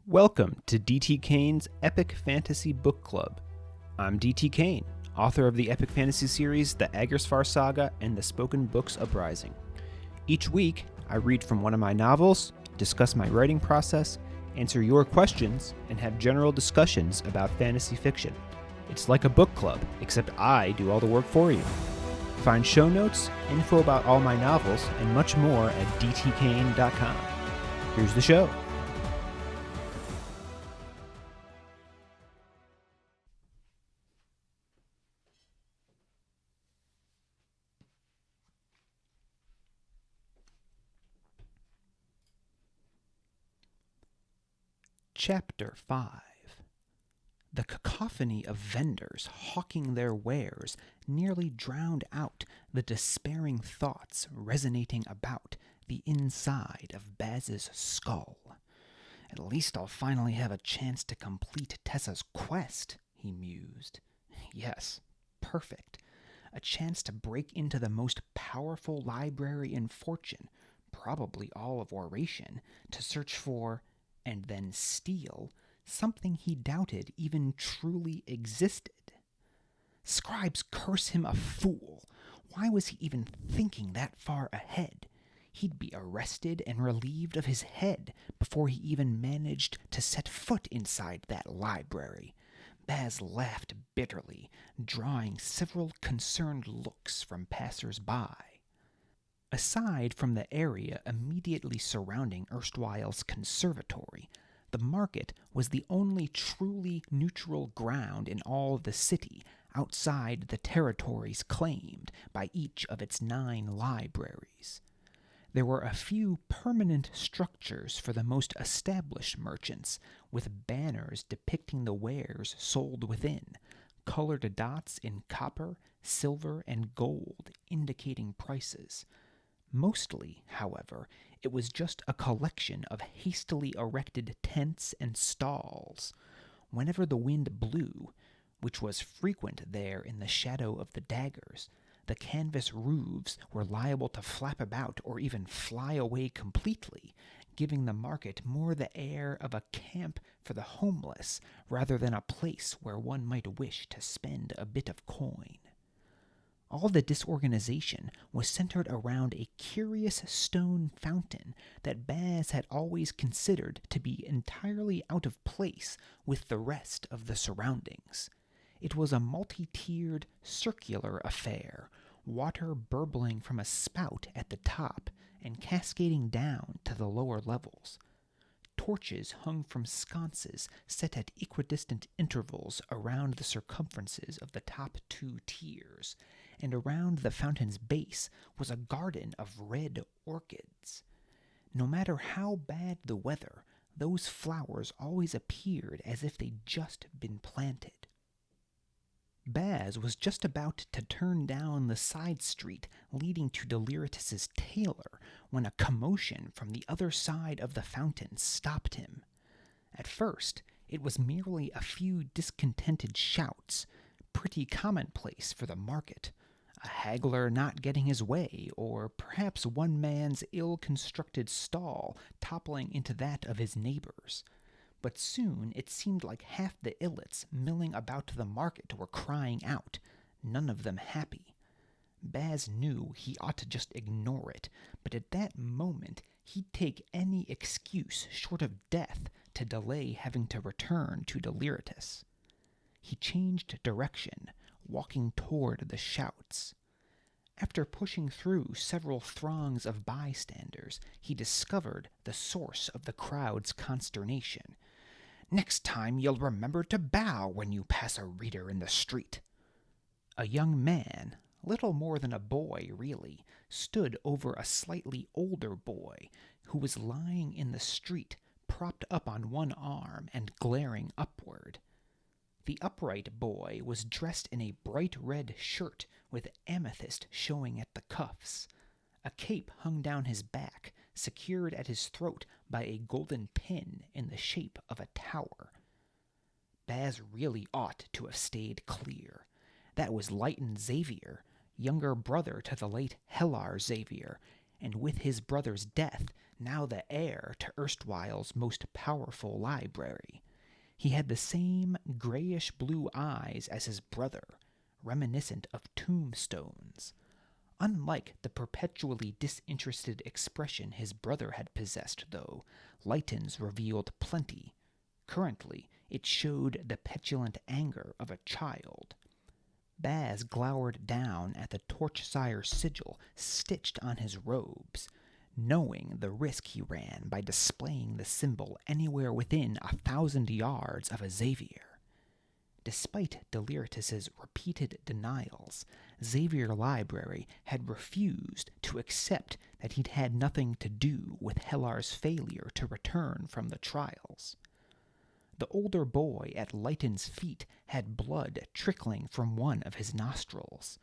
Welcome to D.T. Kane's Epic Fantasy Book Club. I'm D.T. Kane, author of the epic fantasy series The Aggresfar Saga and the spoken books Uprising. Each week, I read from one of my novels, discuss my writing process, answer your questions, and have general discussions about fantasy fiction. It's like a book club, except I do all the work for you. Find show notes, info about all my novels, and much more at dtkane.com. Here's the show. Chapter 5. The cacophony of vendors hawking their wares nearly drowned out the despairing thoughts resonating about the inside of Baz's skull. At least I'll finally have a chance to complete Tessa's quest, he mused. Yes, perfect. A chance to break into the most powerful library in Fortune, probably all of Oration, to search for and then steal something he doubted even truly existed. Scribes curse him a fool. Why was he even thinking that far ahead? He'd be arrested and relieved of his head before he even managed to set foot inside that library. Baz laughed bitterly, drawing several concerned looks from passers-by. Aside from the area immediately surrounding erstwhile's conservatory, the market was the only truly neutral ground in all the city outside the territories claimed by each of its 9 libraries. There were a few permanent structures for the most established merchants, with banners depicting the wares sold within, colored dots in copper, silver, and gold indicating prices. Mostly, however, it was just a collection of hastily erected tents and stalls. Whenever the wind blew, which was frequent there in the shadow of the daggers, the canvas roofs were liable to flap about or even fly away completely, giving the market more the air of a camp for the homeless rather than a place where one might wish to spend a bit of coin. All the disorganization was centered around a curious stone fountain that Baz had always considered to be entirely out of place with the rest of the surroundings. It was a multi-tiered, circular affair, water burbling from a spout at the top and cascading down to the lower levels. Torches hung from sconces set at equidistant intervals around the circumferences of the top 2 tiers, and around the fountain's base was a garden of red orchids. No matter how bad the weather, those flowers always appeared as if they'd just been planted. Baz was just about to turn down the side street leading to Deliritus's tailor when a commotion from the other side of the fountain stopped him. At first, it was merely a few discontented shouts, pretty commonplace for the market. A haggler not getting his way, or perhaps one man's ill-constructed stall toppling into that of his neighbors. But soon it seemed like half the illets milling about the market were crying out, none of them happy. Baz knew he ought to just ignore it, but at that moment he'd take any excuse short of death to delay having to return to Deliritus. He changed direction, walking toward the shouts. After pushing through several throngs of bystanders, he discovered the source of the crowd's consternation. "Next time you'll remember to bow when you pass a reader in the street." A young man, little more than a boy really, stood over a slightly older boy who was lying in the street, propped up on one arm and glaring upward. The upright boy was dressed in a bright red shirt with amethyst showing at the cuffs. A cape hung down his back, secured at his throat by a golden pin in the shape of a tower. Baz really ought to have stayed clear. That was Lyton Xavier, younger brother to the late Heir Xavier, and with his brother's death, now the heir to erstwhile's most powerful library. He had the same grayish-blue eyes as his brother, reminiscent of tombstones. Unlike the perpetually disinterested expression his brother had possessed, though, Lyton's revealed plenty. Currently, it showed the petulant anger of a child. Baz glowered down at the Torchsire sigil stitched on his robes, knowing the risk he ran by displaying the symbol anywhere within 1,000 yards of a Xavier. Despite Deliritus's repeated denials, Xavier Library had refused to accept that he'd had nothing to do with Hellar's failure to return from the trials. The older boy at Lyton's feet had blood trickling from one of his nostrils.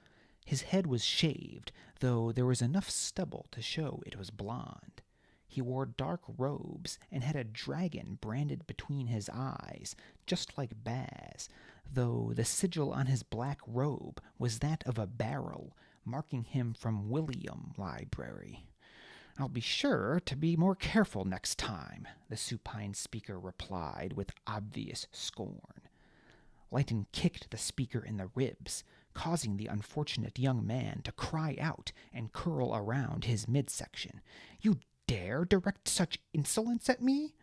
His head was shaved, though there was enough stubble to show it was blonde. He wore dark robes and had a dragon branded between his eyes, just like Baz, though the sigil on his black robe was that of a barrel, marking him from Willyom Library. "I'll be sure to be more careful next time," the supine speaker replied with obvious scorn. Lyton kicked the speaker in the ribs, causing the unfortunate young man to cry out and curl around his midsection. "You dare direct such insolence at me?"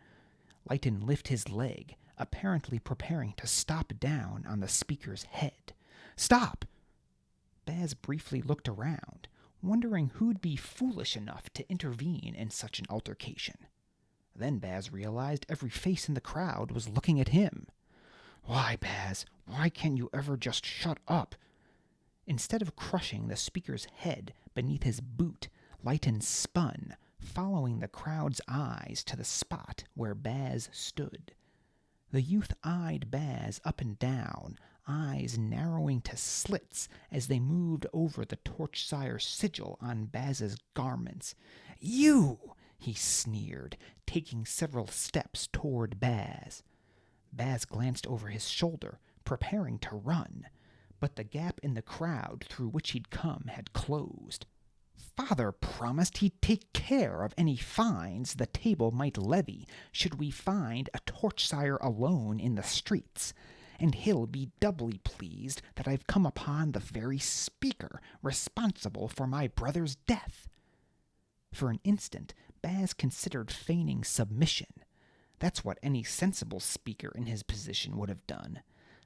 Lyton lifted his leg, apparently preparing to stop down on the speaker's head. "Stop!" Baz briefly looked around, wondering who'd be foolish enough to intervene in such an altercation. Then Baz realized every face in the crowd was looking at him. "Why, Baz, why can't you ever just shut up?" Instead of crushing the speaker's head beneath his boot, Lyton spun, following the crowd's eyes to the spot where Baz stood. The youth eyed Baz up and down, eyes narrowing to slits as they moved over the Torchsire sigil on Baz's garments. "You!" he sneered, taking several steps toward Baz. Baz glanced over his shoulder, preparing to run, but the gap in the crowd through which he'd come had closed. "Father promised he'd take care of any fines the table might levy should we find a Torchsire alone in the streets, and he'll be doubly pleased that I've come upon the very speaker responsible for my brother's death." For an instant, Baz considered feigning submission. That's what any sensible speaker in his position would have done.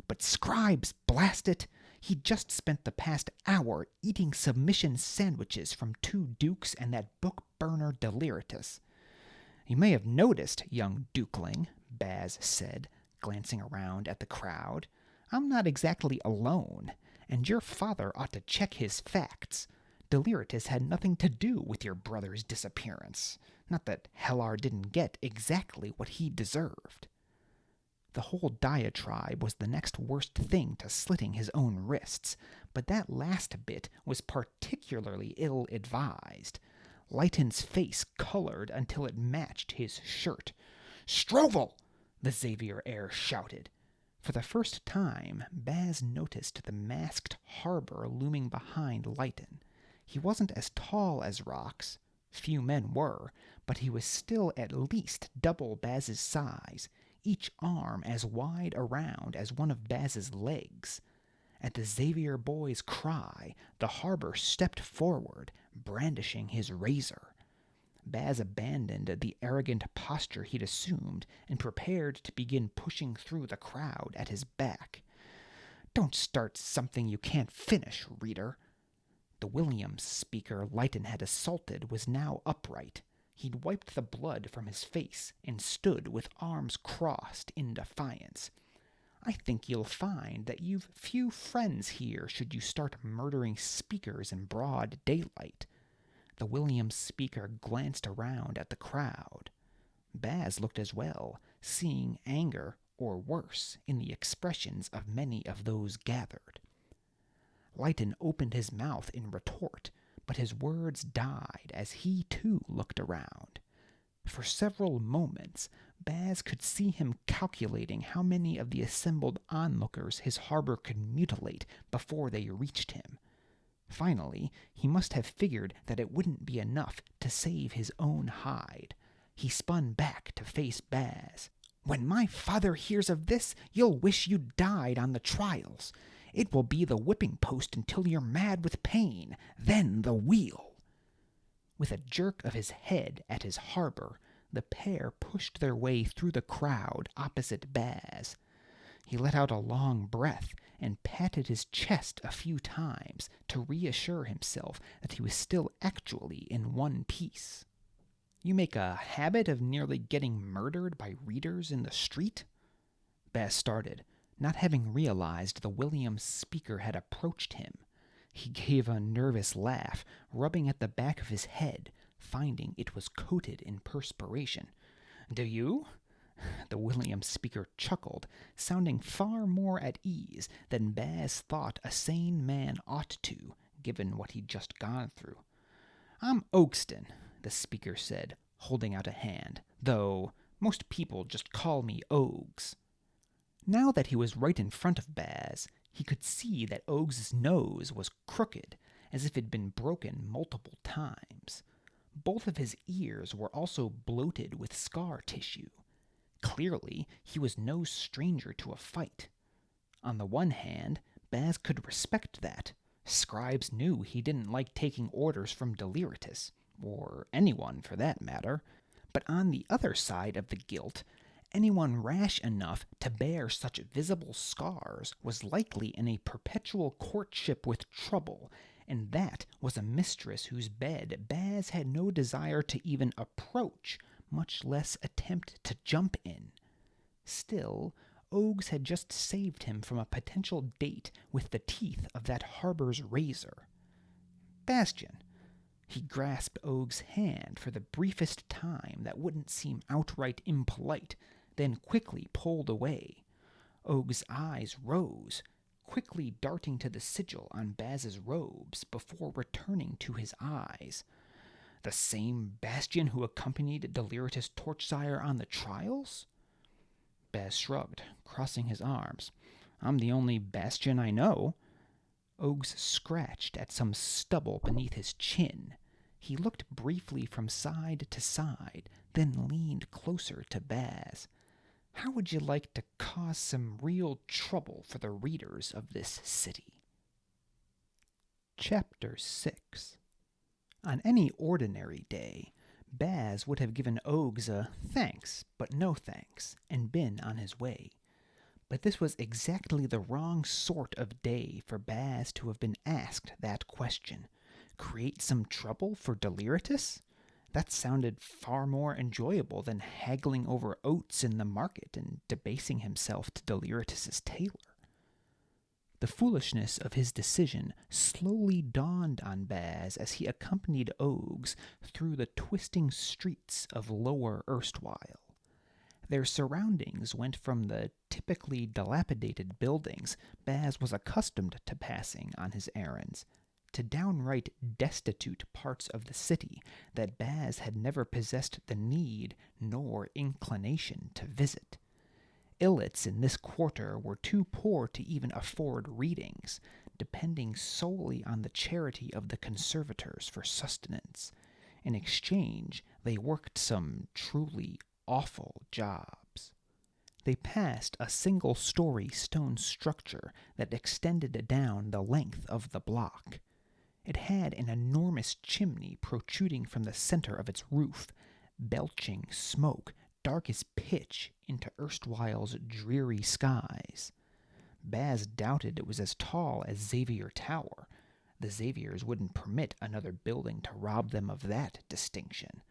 But scribes, blast it! He'd just spent the past hour eating submission sandwiches from 2 dukes and that book-burner Deliritus. "You may have noticed, young dukeling," Baz said, glancing around at the crowd, "I'm not exactly alone, and your father ought to check his facts. Deliritus had nothing to do with your brother's disappearance. Not that Hellar didn't get exactly what he deserved." The whole diatribe was the next worst thing to slitting his own wrists, but that last bit was particularly ill-advised. Lyton's face colored until it matched his shirt. "Strovel!" the Xavier heir shouted. For the first time, Baz noticed the masked harbor looming behind Lyton. He wasn't as tall as rocks. Few men were, but he was still at least double Baz's size, each arm as wide around as one of Baz's legs. At the Xavier boy's cry, the harbor stepped forward, brandishing his razor. Baz abandoned the arrogant posture he'd assumed and prepared to begin pushing through the crowd at his back. "Don't start something you can't finish, reader." The Willyom speaker Lyton had assaulted was now upright. He'd wiped the blood from his face and stood with arms crossed in defiance. "I think you'll find that you've few friends here should you start murdering speakers in broad daylight." The Willyom speaker glanced around at the crowd. Baz looked as well, seeing anger, or worse, in the expressions of many of those gathered. Lyton opened his mouth in retort, but his words died as he too looked around. For several moments, Baz could see him calculating how many of the assembled onlookers his harbor could mutilate before they reached him. Finally, he must have figured that it wouldn't be enough to save his own hide. He spun back to face Baz. "When my father hears of this, you'll wish you'd died on the trials. It will be the whipping post until you're mad with pain, then the wheel." With a jerk of his head at his harbor, the pair pushed their way through the crowd opposite Baz. He let out a long breath and patted his chest a few times to reassure himself that he was still actually in one piece. "You make a habit of nearly getting murdered by readers in the street?" Baz started, not having realized the Willyom Speaker had approached him. He gave a nervous laugh, rubbing at the back of his head, finding it was coated in perspiration. "Do you?" The Willyom Speaker chuckled, sounding far more at ease than Baz thought a sane man ought to, given what he'd just gone through. "I'm Ogeston," the speaker said, holding out a hand, "though most people just call me Oges." Now that he was right in front of Baz, he could see that Oges' nose was crooked, as if it had been broken multiple times. Both of his ears were also bloated with scar tissue. Clearly, he was no stranger to a fight. On the one hand, Baz could respect that. Scribes knew he didn't like taking orders from Deliritus, or anyone for that matter. But on the other side of the guilt, anyone rash enough to bear such visible scars was likely in a perpetual courtship with trouble, and that was a mistress whose bed Baz had no desire to even approach, much less attempt to jump in. Still, Oges had just saved him from a potential date with the teeth of that harbor's razor. "Bastian." He grasped Oges' hand for the briefest time that wouldn't seem outright impolite, then quickly pulled away. Oges' eyes rose, quickly darting to the sigil on Baz's robes before returning to his eyes. "The same Bastian who accompanied Deliritus Torchsire on the trials?" Baz shrugged, crossing his arms. "I'm the only Bastian I know." Oges scratched at some stubble beneath his chin. He looked briefly from side to side, then leaned closer to Baz. "How would you like to cause some real trouble for the readers of this city?" Chapter 6. On any ordinary day, Baz would have given Oges a thanks, but no thanks, and been on his way. But this was exactly the wrong sort of day for Baz to have been asked that question. Create some trouble for Deliritus? That sounded far more enjoyable than haggling over oats in the market and debasing himself to Deliritus's tailor. The foolishness of his decision slowly dawned on Baz as he accompanied Oges through the twisting streets of Lower Erstwhile. Their surroundings went from the typically dilapidated buildings Baz was accustomed to passing on his errands, to downright destitute parts of the city that Baz had never possessed the need nor inclination to visit. Illits in this quarter were too poor to even afford readings, depending solely on the charity of the conservators for sustenance. In exchange, they worked some truly awful jobs. They passed a single-story stone structure that extended down the length of the block. It had an enormous chimney protruding from the center of its roof, belching smoke dark as pitch into erstwhile's dreary skies. Baz doubted it was as tall as Xavier Tower. The Xaviers wouldn't permit another building to rob them of that distinction.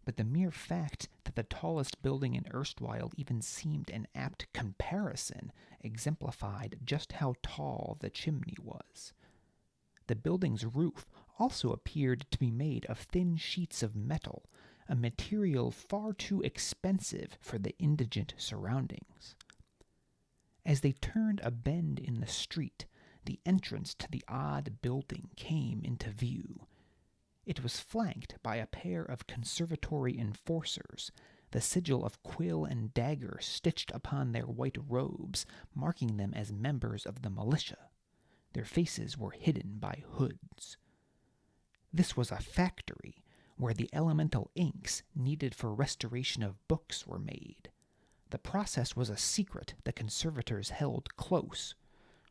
But the mere fact that the tallest building in erstwhile even seemed an apt comparison exemplified just how tall the chimney was. The building's roof also appeared to be made of thin sheets of metal, a material far too expensive for the indigent surroundings. As they turned a bend in the street, the entrance to the odd building came into view. It was flanked by a pair of conservatory enforcers, the sigil of quill and dagger stitched upon their white robes, marking them as members of the militia. Their faces were hidden by hoods. This was a factory where the elemental inks needed for restoration of books were made. The process was a secret the conservators held close.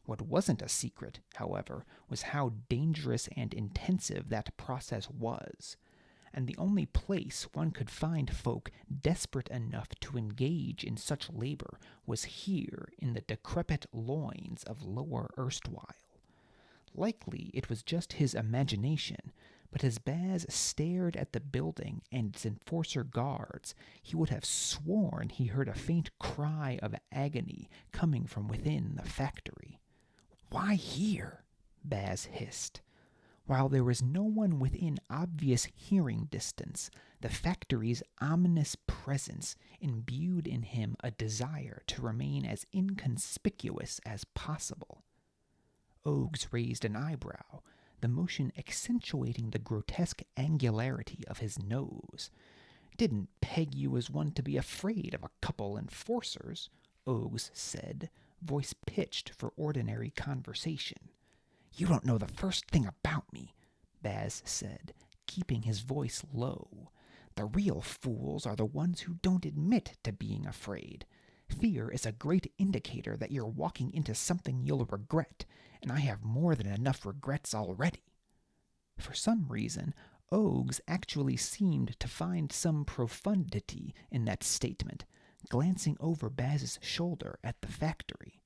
What wasn't a secret, however, was how dangerous and intensive that process was, and the only place one could find folk desperate enough to engage in such labor was here in the decrepit loins of Lower Erstwhile. Likely it was just his imagination, but as Baz stared at the building and its enforcer guards, he would have sworn he heard a faint cry of agony coming from within the factory. "Why here?" Baz hissed. While there was no one within obvious hearing distance, the factory's ominous presence imbued in him a desire to remain as inconspicuous as possible. Oges raised an eyebrow, the motion accentuating the grotesque angularity of his nose. "Didn't peg you as one to be afraid of a couple enforcers," Oges said, voice pitched for ordinary conversation. "You don't know the first thing about me," Baz said, keeping his voice low. "The real fools are the ones who don't admit to being afraid. Fear is a great indicator that you're walking into something you'll regret, and I have more than enough regrets already." For some reason, Oges actually seemed to find some profundity in that statement, glancing over Baz's shoulder at the factory.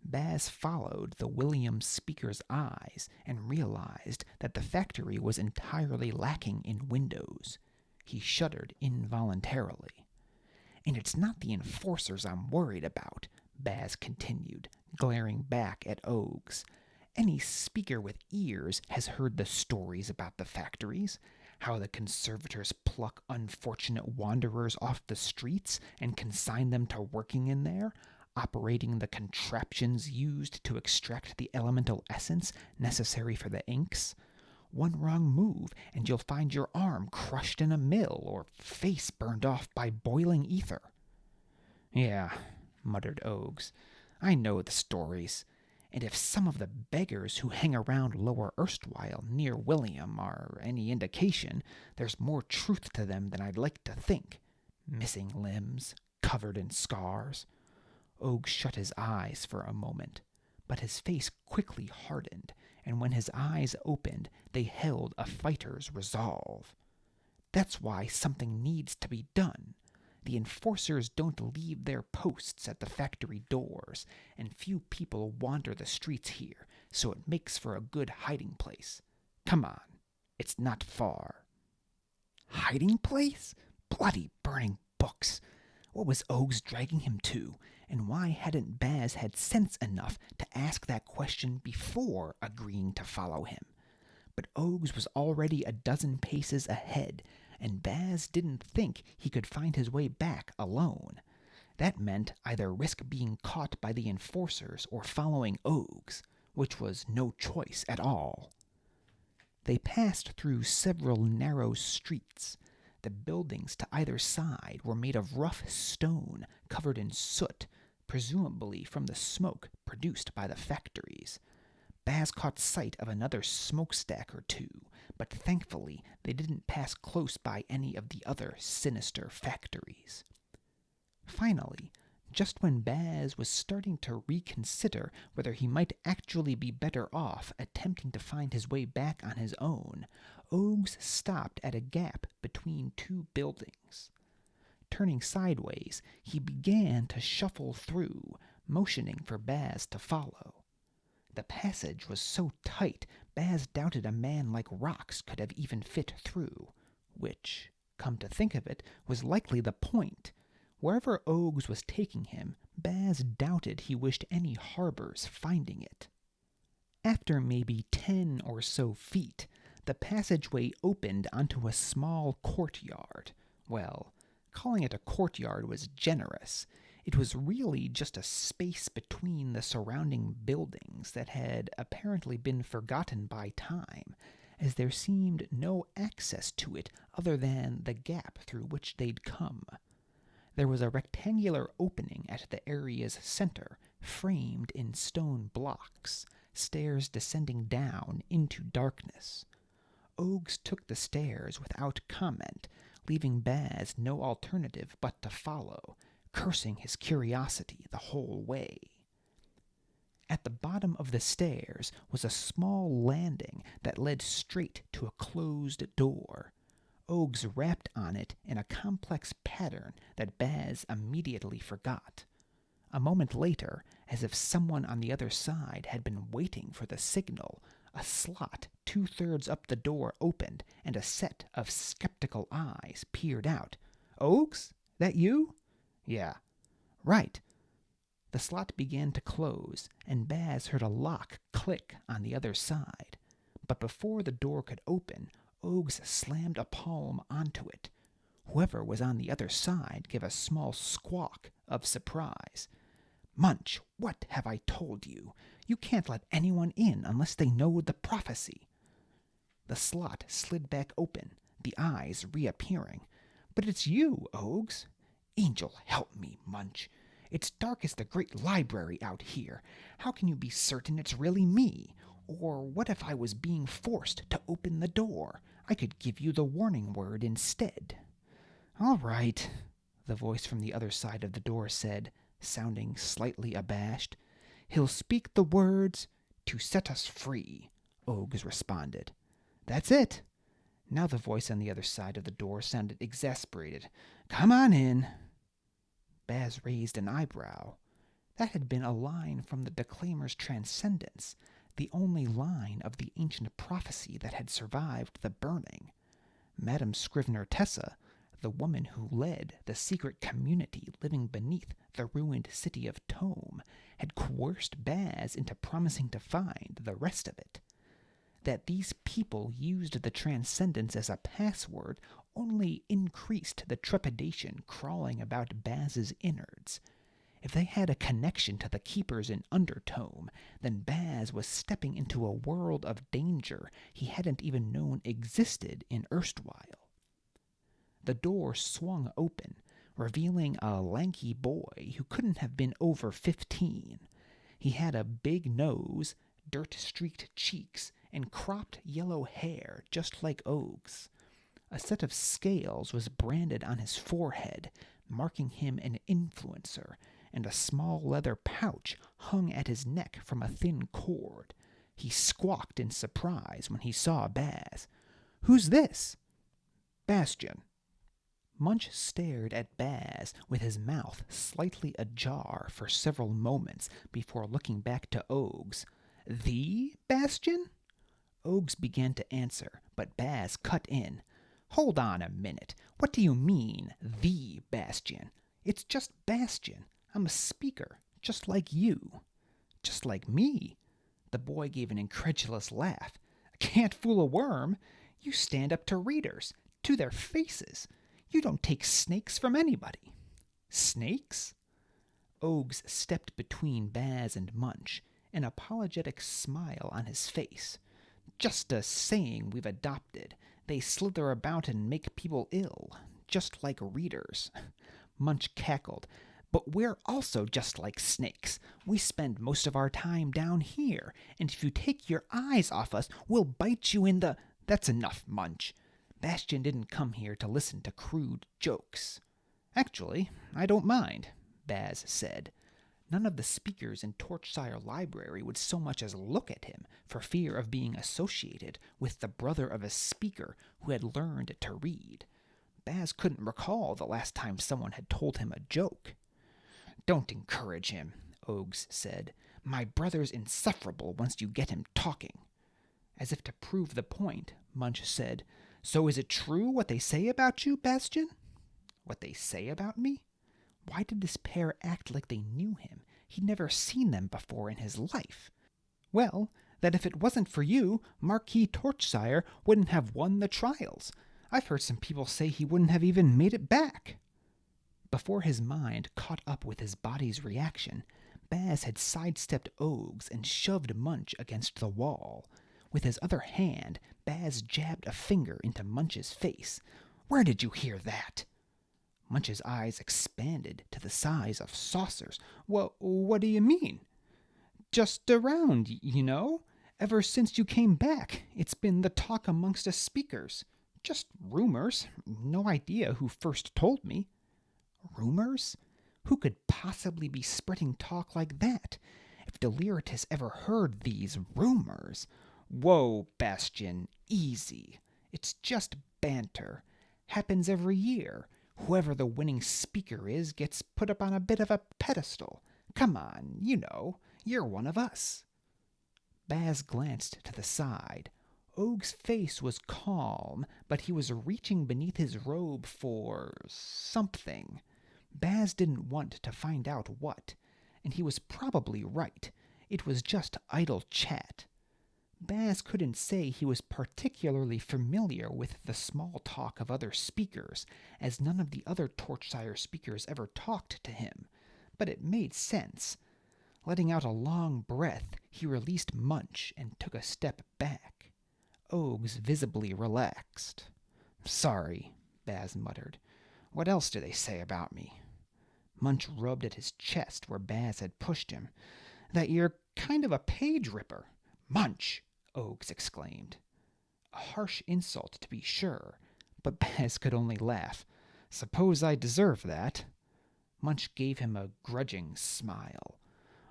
Baz followed the Willyom Speaker's eyes and realized that the factory was entirely lacking in windows. He shuddered involuntarily. "And it's not the enforcers I'm worried about," Baz continued, glaring back at Oges. "Any speaker with ears has heard the stories about the factories, how the conservators pluck unfortunate wanderers off the streets and consign them to working in there, operating the contraptions used to extract the elemental essence necessary for the inks. One wrong move, and you'll find your arm crushed in a mill or face burned off by boiling ether." "Yeah," muttered Oges, "I know the stories. And if some of the beggars who hang around Lower Erstwhile near Willyom are any indication, there's more truth to them than I'd like to think. Missing limbs, covered in scars." Oges shut his eyes for a moment, but his face quickly hardened, and when his eyes opened, they held a fighter's resolve. "That's why something needs to be done. The enforcers don't leave their posts at the factory doors, and few people wander the streets here, so it makes for a good hiding place. Come on, it's not far." Hiding place? Bloody burning books! What was Oges dragging him to, and why hadn't Baz had sense enough to ask that question before agreeing to follow him? But Oges was already a dozen paces ahead, and Baz didn't think he could find his way back alone. That meant either risk being caught by the enforcers or following Oges, which was no choice at all. They passed through several narrow streets. The buildings to either side were made of rough stone covered in soot, presumably from the smoke produced by the factories. Baz caught sight of another smokestack or two, but thankfully they didn't pass close by any of the other sinister factories. Finally, just when Baz was starting to reconsider whether he might actually be better off attempting to find his way back on his own, Oges stopped at a gap between two buildings. Turning sideways, he began to shuffle through, motioning for Baz to follow. The passage was so tight, Baz doubted a man like Rocks could have even fit through, which, come to think of it, was likely the point. Wherever Oges was taking him, Baz doubted he wished any harbors finding it. After maybe 10 or so feet, the passageway opened onto a small courtyard. Well, calling it a courtyard was generous. It was really just a space between the surrounding buildings that had apparently been forgotten by time, as there seemed no access to it other than the gap through which they'd come. There was a rectangular opening at the area's center, framed in stone blocks, stairs descending down into darkness. Oges took the stairs without comment, leaving Baz no alternative but to follow, cursing his curiosity the whole way. At the bottom of the stairs was a small landing that led straight to a closed door. Oges rapped on it in a complex pattern that Baz immediately forgot. A moment later, as if someone on the other side had been waiting for the signal, a slot 2/3 up the door opened, and a set of skeptical eyes peered out. "Oges? That you?" "Yeah." "Right." The slot began to close, and Baz heard a lock click on the other side. But before the door could open, Oges slammed a palm onto it. Whoever was on the other side gave a small squawk of surprise. "Munch, what have I told you? You can't let anyone in unless they know the prophecy." The slot slid back open, the eyes reappearing. "But it's you, Oges." "Angel help me, Munch. It's dark as the great library out here. How can you be certain it's really me? Or what if I was being forced to open the door? I could give you the warning word instead." "All right," the voice from the other side of the door said, sounding slightly abashed. "He'll speak the words to set us free," Oges responded. "That's it." Now the voice on the other side of the door sounded exasperated. "Come on in." Baz raised an eyebrow. That had been a line from the Declaimer's Transcendence, the only line of the ancient prophecy that had survived the burning. Madame Scrivener Tessa, the woman who led the secret community living beneath the ruined city of Tome, had coerced Baz into promising to find the rest of it. That these people used the Transcendence as a password only increased the trepidation crawling about Baz's innards. If they had a connection to the Keepers in Undertome, then Baz was stepping into a world of danger he hadn't even known existed in erstwhile. The door swung open, revealing a lanky boy who couldn't have been over 15. He had a big nose, dirt-streaked cheeks, and cropped yellow hair just like Oges. A set of scales was branded on his forehead, marking him an influencer, and a small leather pouch hung at his neck from a thin cord. He squawked in surprise when he saw Baz. "Who's this?" "Bastion." Munch stared at Baz with his mouth slightly ajar for several moments before looking back to Oges. "The Bastion?" Oges began to answer, but Baz cut in. "Hold on a minute. What do you mean, the Bastion? It's just Bastion. I'm a speaker, just like you." "Just like me?" The boy gave an incredulous laugh. "Can't fool a worm. You stand up to readers, to their faces. You don't take snakes from anybody." "Snakes?" Oges stepped between Baz and Munch, an apologetic smile on his face. "Just a saying we've adopted. They slither about and make people ill, just like readers." Munch cackled. "But we're also just like snakes. We spend most of our time down here, and if you take your eyes off us, we'll bite you in the—" "That's enough, Munch. Bastion didn't come here to listen to crude jokes." "Actually, I don't mind," Baz said. None of the speakers in Torchsire Library would so much as look at him for fear of being associated with the brother of a speaker who had learned to read. Baz couldn't recall the last time someone had told him a joke. "Don't encourage him," Oges said. "My brother's insufferable once you get him talking." As if to prove the point, Munch said, "So is it true what they say about you, Bastion?" "What they say about me?" Why did this pair act like they knew him? He'd never seen them before in his life. "Well, that if it wasn't for you, Marquis Torchsire wouldn't have won the trials. I've heard some people say he wouldn't have even made it back." Before his mind caught up with his body's reaction, Baz had sidestepped Oges and shoved Munch against the wall. With his other hand, Baz jabbed a finger into Munch's face. "Where did you hear that?" Munch's eyes expanded to the size of saucers. What do you mean?" just around, you know. Ever since you came back, it's been the talk amongst us speakers. Just rumors. No idea who first told me. Rumors? Who could possibly be spreading talk like that? If Deliritus ever heard these rumors... Whoa, Bastion, easy. It's just banter. Happens every year. Whoever the winning speaker is gets put up on a bit of a pedestal. Come on, you know, you're one of us. Baz glanced to the side. Oge's face was calm, but he was reaching beneath his robe for something. Baz didn't want to find out what, and he was probably right. It was just idle chat. Baz couldn't say he was particularly familiar with the small talk of other speakers, as none of the other Torchsire speakers ever talked to him, but it made sense. Letting out a long breath, he released Munch and took a step back. Oges visibly relaxed. "Sorry," Baz muttered. "What else do they say about me?" Munch rubbed at his chest where Baz had pushed him. "That you're kind of a page-ripper." "Munch!" Oges exclaimed. A harsh insult, to be sure, but Baz could only laugh. "Suppose I deserve that." Munch gave him a grudging smile.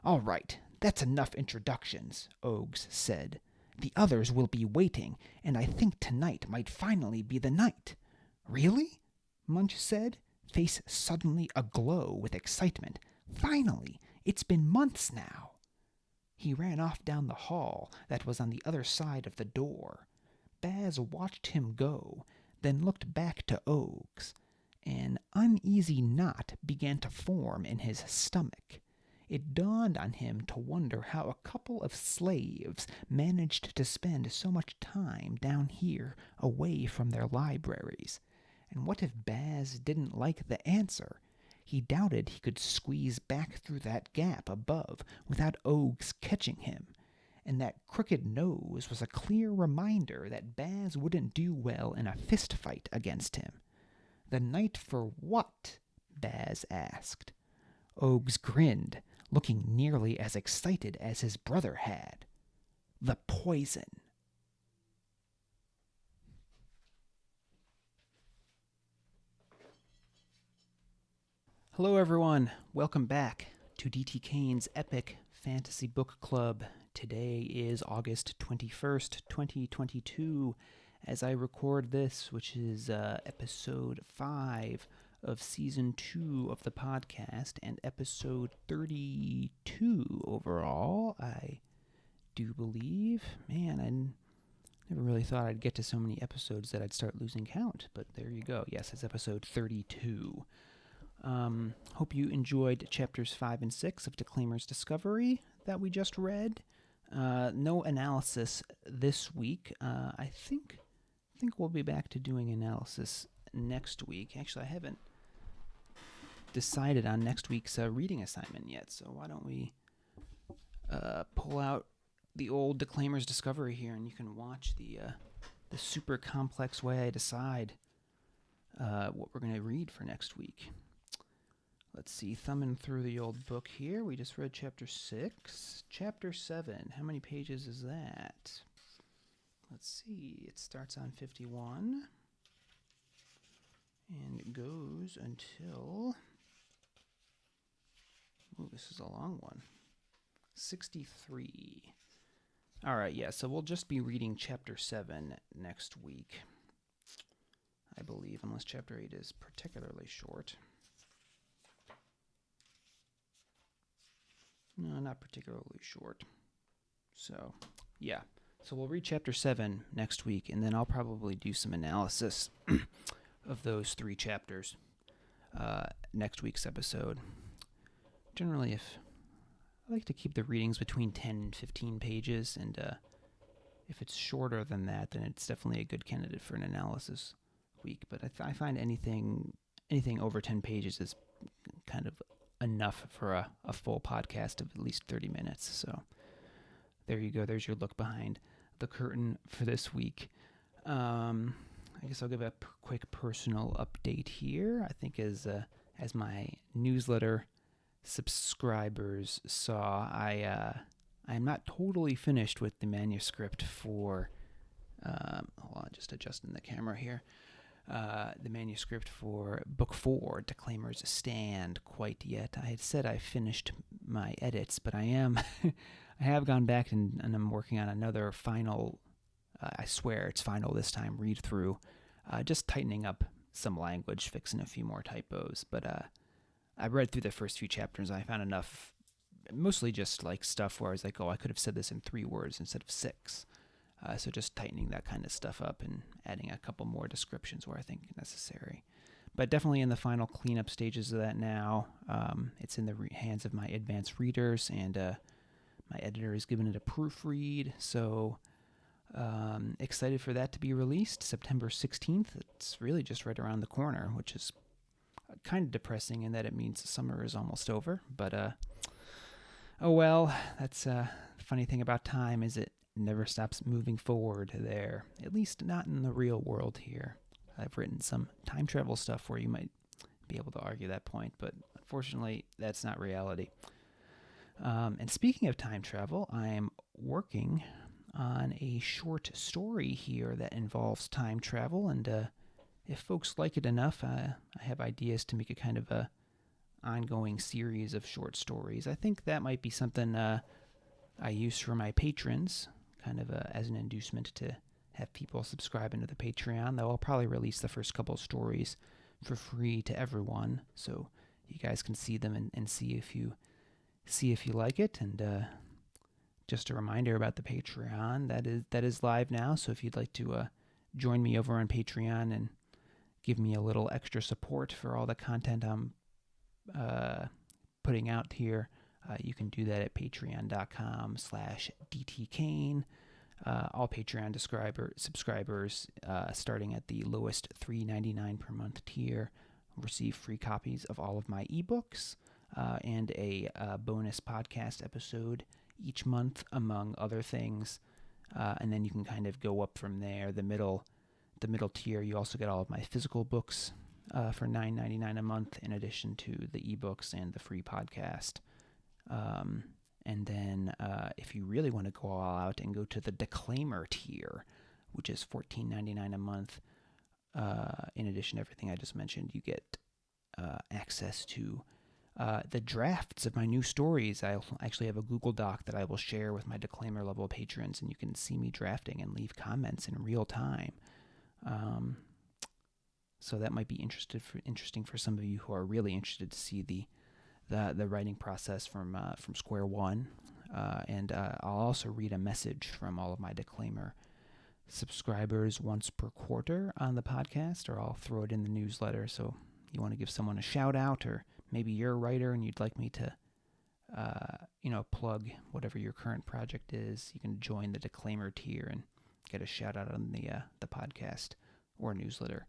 "All right, that's enough introductions," Oges said. "The others will be waiting, and I think tonight might finally be the night." "Really?" Munch said, face suddenly aglow with excitement. "Finally! It's been months now." He ran off down the hall that was on the other side of the door. Baz watched him go, then looked back to Oges. An uneasy knot began to form in his stomach. It dawned on him to wonder how a couple of slaves managed to spend so much time down here away from their libraries. And what if Baz didn't like the answer? He doubted he could squeeze back through that gap above without Oges catching him. And that crooked nose was a clear reminder that Baz wouldn't do well in a fist fight against him. "The night for what?" Baz asked. Oges grinned, looking nearly as excited as his brother had. "The poison." Hello everyone, welcome back to D.T. Kane's Epic Fantasy Book Club. Today is August 21st, 2022, as I record this, which is episode 5 of Season 2 of the podcast, and episode 32 overall, I do believe. Man, I never really thought I'd get to so many episodes that I'd start losing count, but there you go. Yes, it's episode 32. Hope you enjoyed chapters 5 and 6 of Declaimer's Discovery that we just read. No analysis this week. I think we'll be back to doing analysis next week. Actually, I haven't decided on next week's reading assignment yet, so why don't we pull out the old Declaimer's Discovery here, and you can watch the super complex way I decide what we're going to read for next week. Let's see, thumbing through the old book here. We just read chapter 6. Chapter 7, how many pages is that? Let's see, it starts on 51 and it goes until, ooh, this is a long one, 63. All right, yeah, so we'll just be reading chapter 7 next week, I believe, unless chapter 8 is particularly short. No, not particularly short. So, yeah. So we'll read chapter 7 next week, and then I'll probably do some analysis of those 3 chapters next week's episode. Generally, I like to keep the readings between 10 and 15 pages, and if it's shorter than that, then it's definitely a good candidate for an analysis week. But I find anything over 10 pages is kind of enough for a full podcast of at least 30 minutes. So there you go. There's your look behind the curtain for this week. I guess I'll give a quick personal update here. I think as my newsletter subscribers saw, I I am not totally finished with the manuscript for, hold on, just adjusting the camera here. The manuscript for Book 4, Declaimer's Stand, quite yet. I had said I finished my edits, but I have gone back and I'm working on another final, I swear it's final this time, read through, just tightening up some language, fixing a few more typos. But I read through the first few chapters and I found enough, mostly just like stuff where I was like, oh, I could have said this in 3 words instead of 6. So just tightening that kind of stuff up and adding a couple more descriptions where I think necessary. But definitely in the final cleanup stages of that now. It's in the hands of my advanced readers, and my editor has given it a proofread. So excited for that to be released September 16th. It's really just right around the corner, which is kind of depressing in that it means summer is almost over. But oh well, that's the funny thing about time is it never stops moving forward there, at least not in the real world here. I've written some time travel stuff where you might be able to argue that point, but unfortunately, that's not reality. And speaking of time travel, I'm working on a short story here that involves time travel, and if folks like it enough, I have ideas to make a kind of a ongoing series of short stories. I think that might be something I use for my patrons, kind of as an inducement to have people subscribe into the Patreon, though I'll probably release the first couple of stories for free to everyone, so you guys can see them and see if you like it. And just a reminder about the Patreon, that is live now, so if you'd like to join me over on Patreon and give me a little extra support for all the content I'm putting out here, you can do that at patreon.com/dtkane. All Patreon subscribers, starting at the lowest $3.99 per month tier, receive free copies of all of my ebooks and a bonus podcast episode each month, among other things. And then you can kind of go up from there. The middle tier, you also get all of my physical books for $9.99 a month, in addition to the ebooks and the free podcast. And then if you really want to go all out and go to the Declaimer tier, which is $14.99 a month, in addition to everything I just mentioned, you get access to the drafts of my new stories. I actually have a Google Doc that I will share with my Declaimer level patrons, and you can see me drafting and leave comments in real time. So that might be interesting for some of you who are really interested to see the writing process from square one. And I'll also read a message from all of my Declaimer subscribers once per quarter on the podcast, or I'll throw it in the newsletter. So you want to give someone a shout out, or maybe you're a writer and you'd like me to plug whatever your current project is, you can join the Declaimer tier and get a shout out on the podcast or newsletter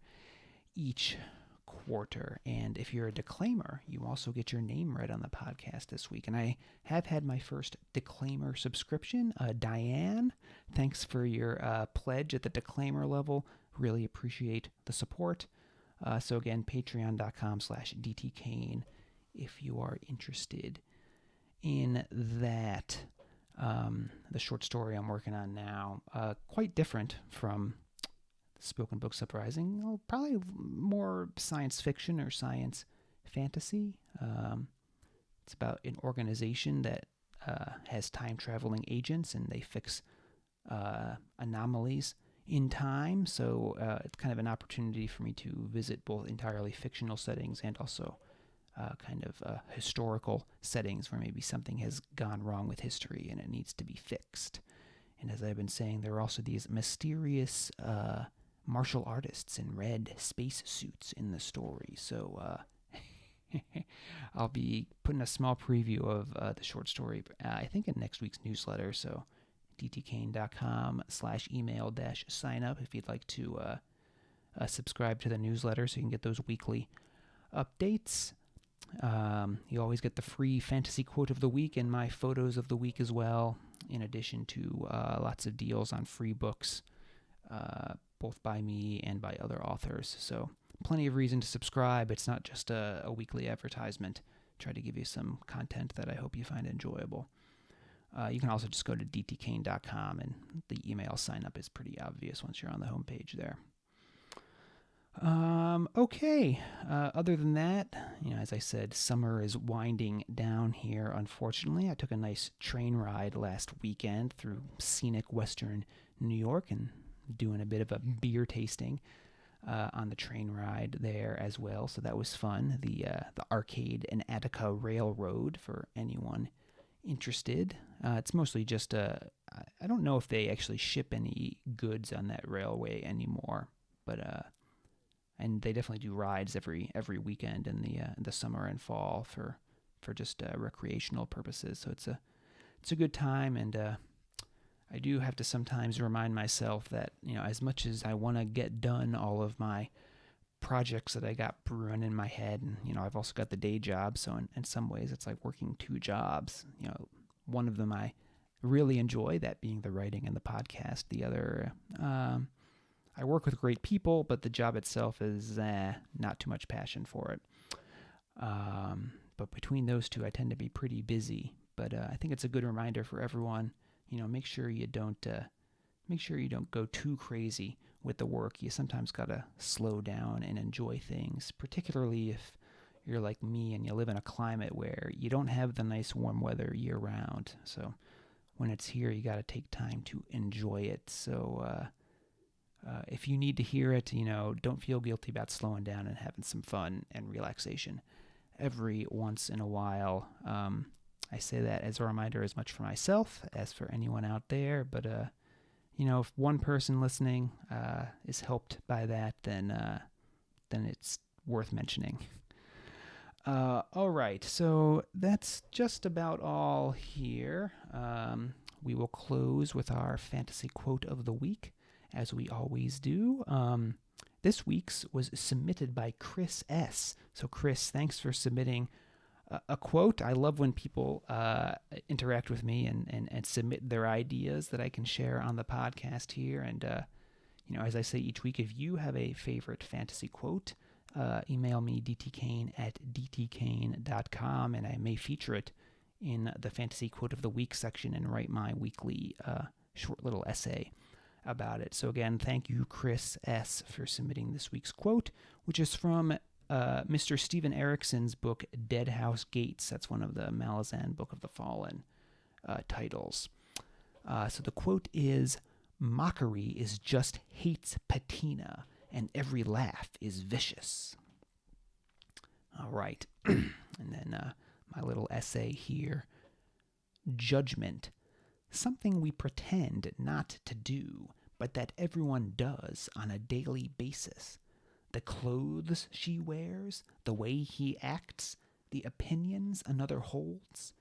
each quarter. And if you're a Declaimer, you also get your name read on the podcast this week. And I have had my first Declaimer subscription. Diane, thanks for your pledge at the Declaimer level. Really appreciate the support. So again, patreon.com/dtkane if you are interested in that. The short story I'm working on now, quite different from Spoken Books Uprising. Well, probably more science fiction or science fantasy. It's about an organization that has time-traveling agents, and they fix anomalies in time. So it's kind of an opportunity for me to visit both entirely fictional settings and also kind of historical settings where maybe something has gone wrong with history and it needs to be fixed. And as I've been saying, there are also these mysterious martial artists in red space suits in the story. So I'll be putting a small preview of the short story, I think, in next week's newsletter. So dtkane.com/email-sign up if you'd like to subscribe to the newsletter so you can get those weekly updates. You always get the free fantasy quote of the week and my photos of the week as well, in addition to lots of deals on free books, both by me and by other authors. So plenty of reason to subscribe. It's not just a weekly advertisement. Try to give you some content that I hope you find enjoyable. You can also just go to dtkane.com, and the email sign up is pretty obvious once you're on the homepage there. Okay. Other than that, as I said, summer is winding down here, unfortunately. I took a nice train ride last weekend through scenic western New York and doing a bit of a beer tasting on the train ride there as well. So that was fun. The Arcade and Attica Railroad, for anyone interested. It's mostly just I don't know if they actually ship any goods on that railway anymore, but and they definitely do rides every weekend in the summer and fall for just recreational purposes. So it's a good time, and I do have to sometimes remind myself that as much as I want to get done all of my projects that I got brewing in my head, and I've also got the day job, so in some ways it's like working two jobs. One of them I really enjoy, that being the writing and the podcast. The other, I work with great people, but the job itself is not too much passion for it. But between those two, I tend to be pretty busy. But I think it's a good reminder for everyone. Make sure you don't go too crazy with the work. You sometimes gotta slow down and enjoy things, particularly if you're like me and you live in a climate where you don't have the nice warm weather year round. So when it's here, you gotta take time to enjoy it. So if you need to hear it, don't feel guilty about slowing down and having some fun and relaxation every once in a while. I say that as a reminder as much for myself as for anyone out there, but if one person listening is helped by that, then it's worth mentioning. All right, so that's just about all here. We will close with our fantasy quote of the week, as we always do. This week's was submitted by Chris S. So Chris, thanks for submitting a quote. I love when people interact with me and submit their ideas that I can share on the podcast here. And, as I say each week, if you have a favorite fantasy quote, email me dtkane@dtkane.com, and I may feature it in the fantasy quote of the week section and write my weekly short little essay about it. So again, thank you, Chris S., for submitting this week's quote, which is from Mr. Stephen Erickson's book, Dead House Gates. That's one of the Malazan Book of the Fallen titles. So the quote is, "Mockery is just hate's patina, and every laugh is vicious." All right. And then my little essay here. Judgment. Something we pretend not to do, but that everyone does on a daily basis. The clothes she wears, the way he acts, the opinions another holds.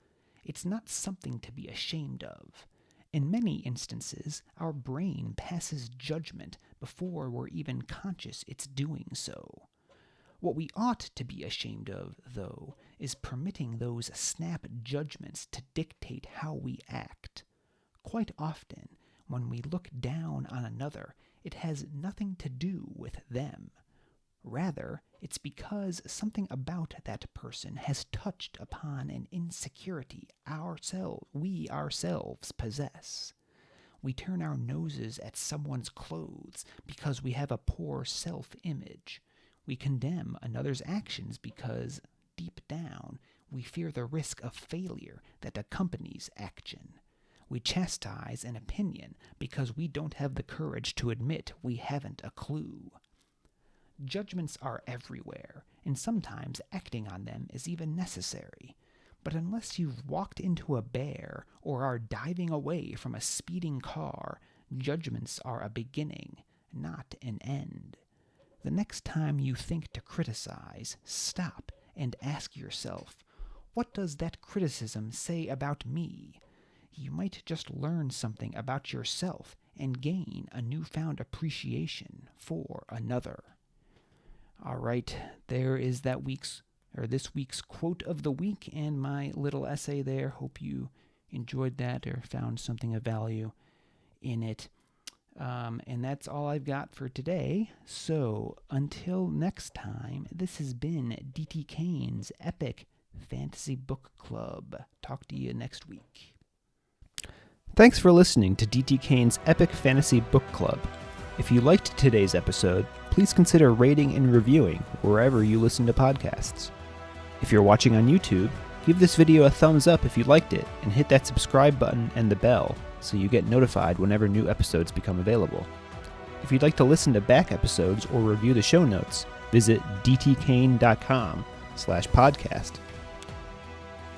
It's not something to be ashamed of. In many instances, our brain passes judgment before we're even conscious it's doing so. What we ought to be ashamed of, though, is permitting those snap judgments to dictate how we act. Quite often, when we look down on another, it has nothing to do with them. Rather, it's because something about that person has touched upon an insecurity we ourselves possess. We turn our noses at someone's clothes because we have a poor self-image. We condemn another's actions because, deep down, we fear the risk of failure that accompanies action. We chastise an opinion because we don't have the courage to admit we haven't a clue. Judgments are everywhere, and sometimes acting on them is even necessary. But unless you've walked into a bear or are diving away from a speeding car, judgments are a beginning, not an end. The next time you think to criticize, stop and ask yourself, what does that criticism say about me? You might just learn something about yourself and gain a newfound appreciation for another. All right, there is this week's quote of the week and my little essay there. Hope you enjoyed that or found something of value in it. And that's all I've got for today. So until next time, this has been D.T. Kane's Epic Fantasy Book Club. Talk to you next week. Thanks for listening to D.T. Kane's Epic Fantasy Book Club. If you liked today's episode, please consider rating and reviewing wherever you listen to podcasts. If you're watching on YouTube, give this video a thumbs up if you liked it, and hit that subscribe button and the bell so you get notified whenever new episodes become available. If you'd like to listen to back episodes or review the show notes, visit dtkane.com/podcast.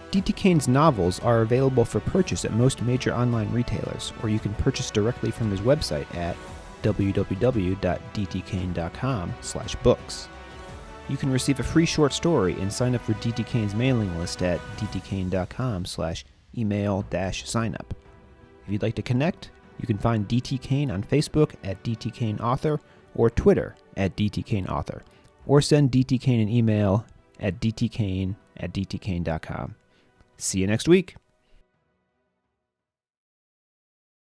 D.T. Kane's novels are available for purchase at most major online retailers, or you can purchase directly from his website at www.dtkane.com/books. You can receive a free short story and sign up for D.T. Kane's mailing list at dtkane.com/email-signup. If you'd like to connect, you can find D.T. Kane on Facebook at D.T. Kane Author or Twitter at D.T. Kane Author, or send D.T. Kane an email at dtkane@dtkane.com. See you next week.